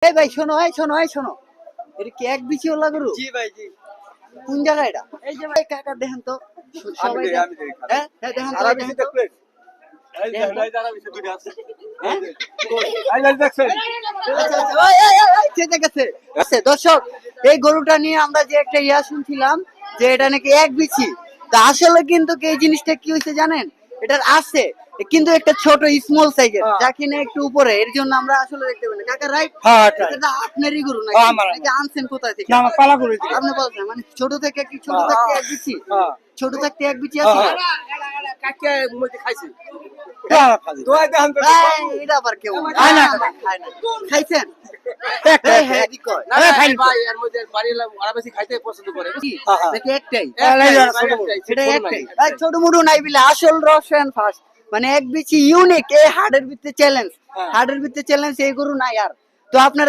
এই ভাই শোনো, শোনো, এটা কি এক বিচি ওলা গরু? জি ভাই জি। কোন জায়গা এটা? এই যে ভাই কাকা দেখেন তো, সবাই আমি দেখি। হ্যাঁ হ্যাঁ দেখেন তো, আরা দেখেন বেশি তো। দেখবেন। এই দেখেন তো। যারা বেশি দুটো আছে। হ্যাঁ? এই দেখছেন। আচ্ছা, আচ্ছা, ওই, চেয়ে গেছে। আচ্ছা, দর্শক, এই গরুটা নিয়ে আমরা যে একটা শুনছিলাম যে এটা নাকি এক বিচি। তা আসলে কিন্তু এই জিনিসটা কি হয়েছে জানেন, এটার আছে কিন্তু একটা ছোট স্মল সাইজের, হ্যাঁ। যা কিনা একটু উপরে, এর জন্য আমরা আসলে দেখতে পাই না। কাকা রাইট? হ্যাঁ, right. এটা আপনারই গরু নাকি? হ্যাঁ, আমার। নাকি আনছেন কোথায় থেকে? না আমার পালা করে দিই। আপনি বলছেন মানে ছোট থেকে কি ছোট হ্যাঁ। থাকতে এক বিচি? হ্যাঁ। ছোট থাকতে এক বিচি আছে? কাকে মধ্যে খাইছে। দোয়া দেন তো। এই, এটা আবার কেউ খায় না। খায় না। খাইছেন? একটা, এই, হ্যাঁ, এদিক কর। না ভাই এর মধ্যে বাড়ি ওরা বেশি খাইতে পছন্দ করে। কি? হ্যাঁ। নাকি একটাই? সেটা এটা একটাই। এই ছোট মোটো নাই বিলে আসল রসায়ন ফার্স্ট। মানে এক বিচি ইউনিক, এই হার্ডের ভিতরে চ্যালেঞ্জ। হ্যাঁ। হার্ডের ভিতরে চ্যালেঞ্জ এই গরু নাই আর। তো আপনার